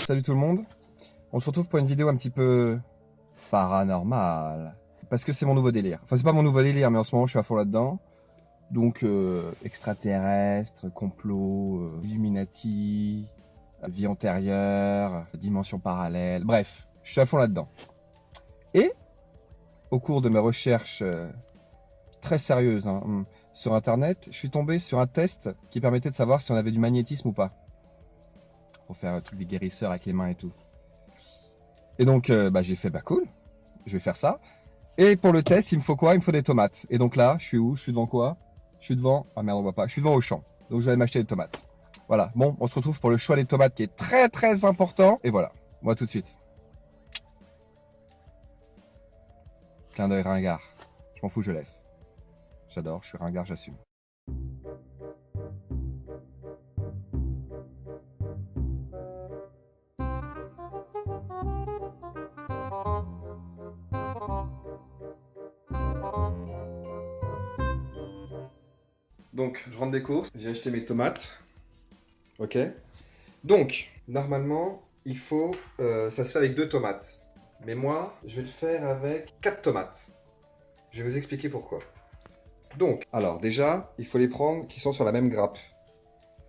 Salut tout le monde, on se retrouve pour une vidéo un petit peu paranormale. Parce que c'est mon nouveau délire. Enfin c'est pas mon nouveau délire mais en ce moment je suis à fond là-dedans. Donc extraterrestre, complot, Illuminati, vie antérieure, dimension parallèle, bref, je suis à fond là-dedans. Et au cours de mes recherches très sérieuses sur internet, je suis tombé sur un test qui permettait de savoir si on avait du magnétisme ou pas. Pour faire un truc des guérisseurs avec les mains et tout. Et donc j'ai fait cool, je vais faire ça. Et pour le test, il me faut quoi? Il me faut des tomates. Et donc là, je suis où? Je suis devant quoi? Je suis devant... Ah merde, on voit pas. Je suis devant Auchan. Donc je vais aller m'acheter des tomates. Voilà. Bon, on se retrouve pour le choix des tomates qui est très très important. Et voilà. Moi tout de suite. Clin d'œil ringard. Je m'en fous, je laisse. J'adore, je suis ringard, j'assume. Donc, je rentre des courses. J'ai acheté mes tomates. Ok. Donc, normalement, il faut... ça se fait avec 2 tomates. Mais moi, je vais le faire avec 4 tomates. Je vais vous expliquer pourquoi. Donc, alors déjà, il faut les prendre qui sont sur la même grappe.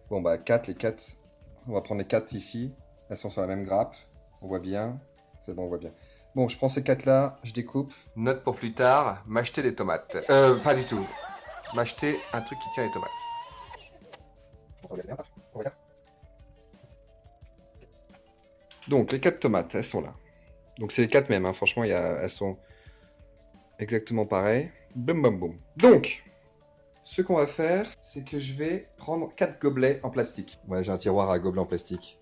Bon bah 4, les 4, on va prendre les 4 ici. Elles sont sur la même grappe. On voit bien. C'est bon, on voit bien. Bon, je prends ces 4 là, je découpe. Note pour plus tard, m'acheter des tomates. Pas du tout. M'acheter un truc qui tient les tomates. On regarde bien, on regarde. Donc, les 4 tomates, elles sont là. Donc, c'est les 4 mêmes, hein. Franchement, elles sont exactement pareilles. Boum, boum, boum. Donc, ce qu'on va faire, c'est que je vais prendre 4 gobelets en plastique. Ouais, j'ai un tiroir à gobelets en plastique.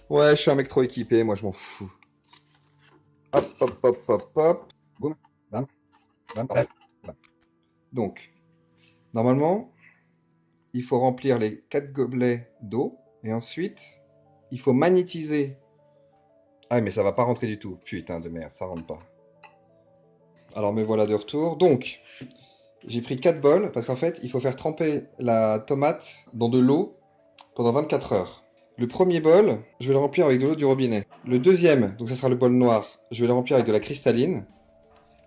Ouais, je suis un mec trop équipé, moi je m'en fous. Hop, hop, hop, hop, hop. Boum, bam, bam, bam, bam. Donc, normalement, il faut remplir les 4 gobelets d'eau. Et ensuite, il faut magnétiser. Ah, mais ça va pas rentrer du tout. Putain de merde, ça rentre pas. Alors me voilà de retour. Donc, j'ai pris 4 bols, parce qu'en fait, il faut faire tremper la tomate dans de l'eau pendant 24 heures. Le premier bol, je vais le remplir avec de l'eau du robinet. Le deuxième, donc ça sera le bol noir, je vais le remplir avec de la cristalline.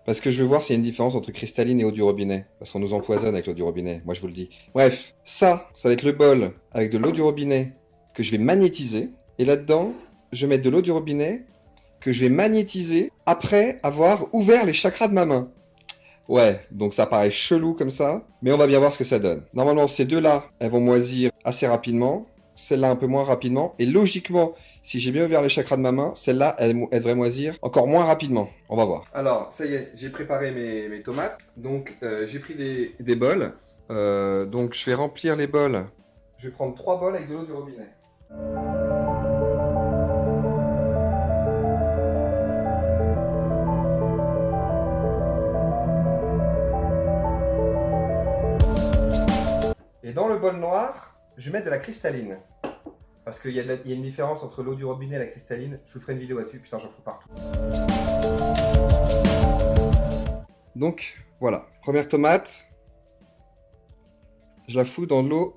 Parce que je veux voir s'il y a une différence entre cristalline et eau du robinet. Parce qu'on nous empoisonne avec l'eau du robinet, moi je vous le dis. Bref, ça va être le bol avec de l'eau du robinet que je vais magnétiser. Et là-dedans, je vais mettre de l'eau du robinet que je vais magnétiser après avoir ouvert les chakras de ma main. Ouais, donc ça paraît chelou comme ça, mais on va bien voir ce que ça donne. Normalement, ces deux-là, elles vont moisir assez rapidement, celle-là un peu moins rapidement, et logiquement, si j'ai bien ouvert les chakras de ma main, celle-là, elle devrait moisir encore moins rapidement. On va voir. Alors, ça y est, j'ai préparé mes tomates, donc j'ai pris des bols, donc je vais remplir les bols. Je vais prendre 3 bols avec de l'eau du robinet. Et dans le bol noir, je vais mettre de la cristalline. Parce qu'il y a une différence entre l'eau du robinet et la cristalline. Je vous ferai une vidéo là-dessus. Putain, j'en fous partout. Donc, voilà. Première tomate. Je la fous dans l'eau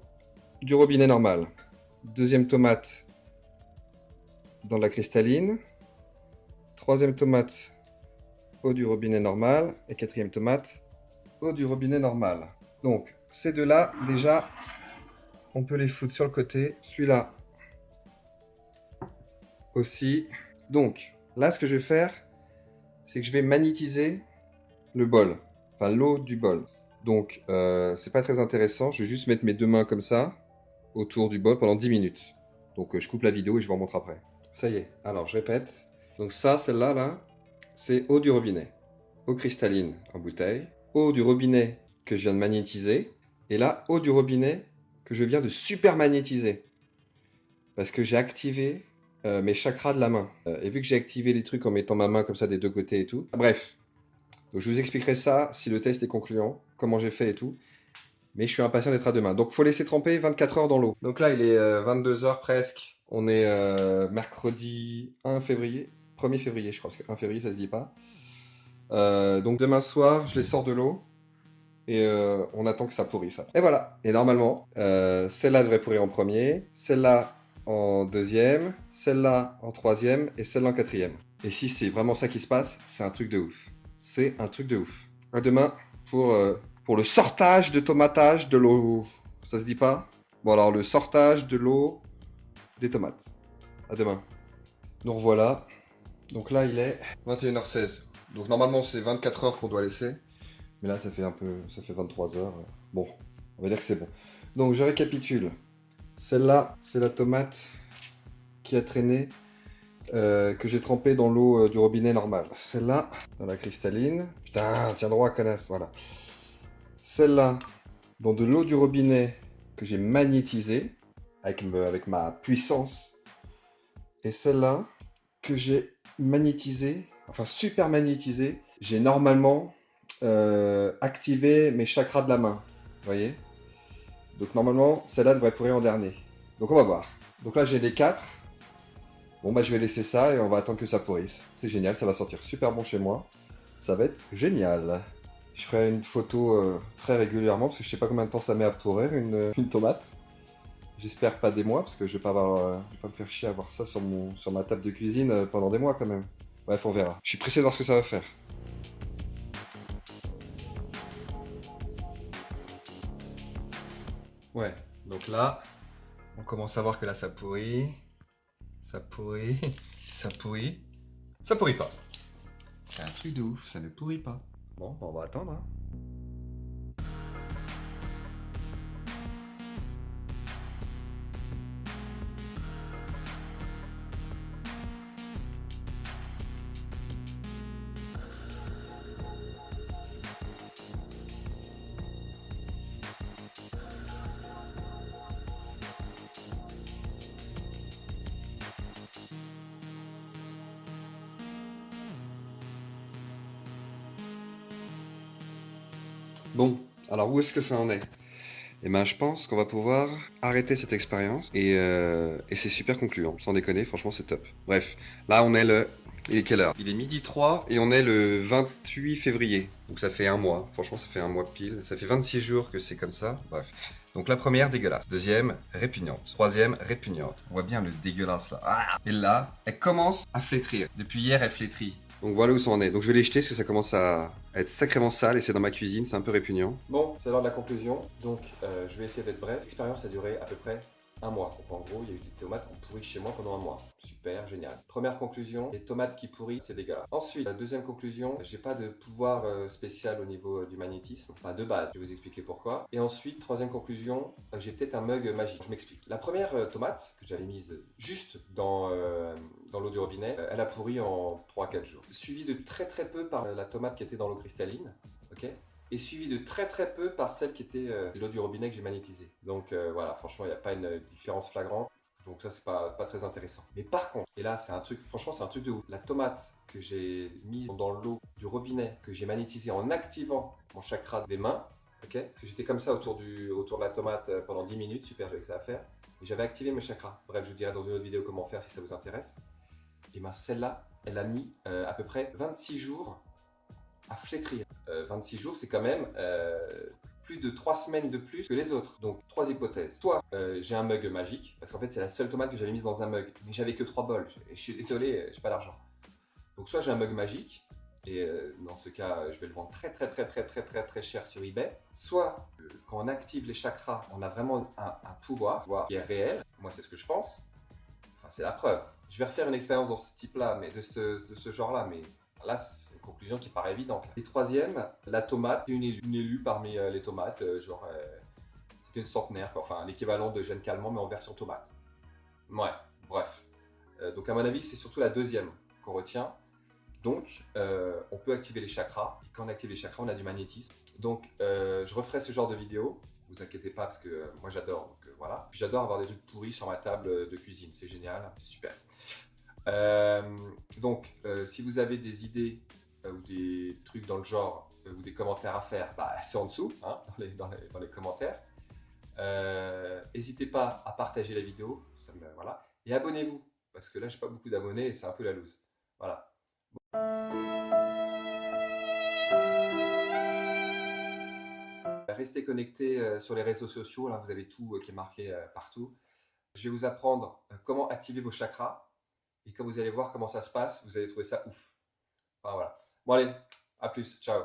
du robinet normal. Deuxième tomate dans la cristalline. Troisième tomate, eau du robinet normal. Et quatrième tomate, eau du robinet normal. Donc, ces deux-là, déjà, on peut les foutre sur le côté. Celui-là aussi. Donc, là, ce que je vais faire, c'est que je vais magnétiser le bol. Enfin, l'eau du bol. Donc, c'est pas très intéressant. Je vais juste mettre mes 2 mains comme ça, autour du bol pendant 10 minutes. Donc, je coupe la vidéo et je vous remontre après. Ça y est. Alors, je répète. Donc ça, celle-là, là, c'est eau du robinet. Eau cristalline en bouteille. Eau du robinet que je viens de magnétiser. Et là, eau du robinet que je viens de super magnétiser. Parce que j'ai activé mes chakras de la main. Et vu que j'ai activé les trucs en mettant ma main comme ça des 2 côtés et tout. Bref. Donc je vous expliquerai ça si le test est concluant, comment j'ai fait et tout. Mais je suis impatient d'être à demain. Donc il faut laisser tremper 24 heures dans l'eau. Donc là il est 22 heures presque. On est mercredi 1 février. 1er février je crois, parce que 1 février ça se dit pas. Donc demain soir je les sors de l'eau. Et on attend que ça pourrisse. Et voilà. Et normalement, celle-là devrait pourrir en premier. Celle-là en deuxième, celle-là en troisième et celle-là en quatrième. Et si c'est vraiment ça qui se passe, c'est un truc de ouf. C'est un truc de ouf. À demain pour le sortage de tomatage de l'eau. Ça se dit pas? Bon alors le sortage de l'eau des tomates. À demain. Donc voilà. Donc là il est 21h16. Donc normalement c'est 24 heures qu'on doit laisser. Mais là ça fait 23 heures. Bon, on va dire que c'est bon. Donc je récapitule. Celle-là, c'est la tomate qui a traîné, que j'ai trempée dans l'eau du robinet normal. Celle-là, dans la cristalline. Putain, tiens droit, connasse, voilà. Celle-là, dans de l'eau du robinet que j'ai magnétisée avec ma puissance. Et celle-là, que j'ai magnétisée, enfin super magnétisée. J'ai normalement activé mes chakras de la main. Vous voyez? Donc normalement, celle-là devrait pourrir en dernier. Donc on va voir. Donc là, j'ai les 4. Bon bah je vais laisser ça et on va attendre que ça pourrisse. C'est génial, ça va sortir super bon chez moi. Ça va être génial. Je ferai une photo très régulièrement parce que je sais pas combien de temps ça met à pourrir une tomate. J'espère pas des mois parce que je vais pas je vais pas me faire chier à avoir ça sur ma table de cuisine pendant des mois quand même. Bref, on verra. Je suis pressé de voir ce que ça va faire. Ouais, donc là, on commence à voir que là ça pourrit. Ça pourrit. Ça pourrit. Ça pourrit pas. C'est un truc de ouf, ça ne pourrit pas. Bon, on va attendre. Hein. Bon, alors où est-ce que ça en est? Eh ben, je pense qu'on va pouvoir arrêter cette expérience et c'est super concluant. Sans déconner, franchement, c'est top. Bref, là, on est le. Il est quelle heure? Il est midi 3 et on est le 28 février. Donc ça fait un mois. Franchement, ça fait un mois pile. Ça fait 26 jours que c'est comme ça. Bref. Donc la première, dégueulasse. Deuxième, répugnante. Troisième, répugnante. On voit bien le dégueulasse là. Ah, et là, elle commence à flétrir. Depuis hier, elle flétrit. Donc voilà où ça en est. Donc je vais les jeter parce que ça commence à être sacrément sale et c'est dans ma cuisine, c'est un peu répugnant. Bon, c'est l'heure de la conclusion. Donc je vais essayer d'être bref. L'expérience a duré à peu près un mois. Donc en gros, il y a eu des tomates qui ont pourri chez moi pendant un mois. Super, génial. Première conclusion, les tomates qui pourrissent, c'est dégueulasse. Ensuite, deuxième conclusion, j'ai pas de pouvoir spécial au niveau du magnétisme. Enfin, de base, je vais vous expliquer pourquoi. Et ensuite, troisième conclusion, j'ai peut-être un mug magique. Je m'explique. La première tomate que j'avais mise juste dans l'eau du robinet, elle a pourri en 3-4 jours. Suivi de très très peu par la tomate qui était dans l'eau cristalline. Ok, et suivi de très très peu par celle qui était de l'eau du robinet que j'ai magnétisée. Donc voilà, franchement, il n'y a pas une différence flagrante. Donc ça, c'est pas très intéressant. Mais par contre, et là, c'est un truc, franchement, c'est un truc de ouf. La tomate que j'ai mise dans l'eau du robinet, que j'ai magnétisée en activant mon chakra des mains, ok, parce que j'étais comme ça autour de la tomate pendant 10 minutes, super, j'avais que ça à faire. Et j'avais activé mes chakras. Bref, je vous dirai dans une autre vidéo comment faire si ça vous intéresse. Et bien celle-là, elle a mis à peu près 26 jours à flétrir. 26 jours, c'est quand même plus de 3 semaines de plus que les autres. Donc, trois hypothèses. Soit j'ai un mug magique, parce qu'en fait, c'est la seule tomate que j'avais mise dans un mug, mais j'avais que 3 bols. Et je suis désolé, j'ai pas d'argent. Donc, soit j'ai un mug magique, et dans ce cas, je vais le vendre très cher sur eBay. Soit, quand on active les chakras, on a vraiment un pouvoir qui est réel. Moi, c'est ce que je pense. Enfin, c'est la preuve. Je vais refaire une expérience dans ce type-là, mais de ce genre-là, mais là, c'est une conclusion qui paraît évidente. Et troisième, la tomate, une élue parmi les tomates, c'était une centenaire, quoi. Enfin l'équivalent de gène calmant, mais en version tomate. Ouais, bref. Donc à mon avis, c'est surtout la deuxième qu'on retient. Donc, on peut activer les chakras. Et quand on active les chakras, on a du magnétisme. Donc, je referai ce genre de vidéo. Vous inquiétez pas parce que moi j'adore. Donc voilà. J'adore avoir des trucs pourris sur ma table de cuisine. C'est génial, c'est super. Donc, si vous avez des idées ou des trucs dans le genre ou des commentaires à faire, bah, c'est en dessous, hein, dans les commentaires. N'hésitez pas à partager la vidéo, voilà, et abonnez-vous parce que là, j'ai pas beaucoup d'abonnés et c'est un peu la loose. Voilà. Restez connectés sur les réseaux sociaux. Là, vous avez tout qui est marqué partout. Je vais vous apprendre comment activer vos chakras. Et quand vous allez voir comment ça se passe, vous allez trouver ça ouf. Enfin, voilà. Bon allez, à plus, ciao.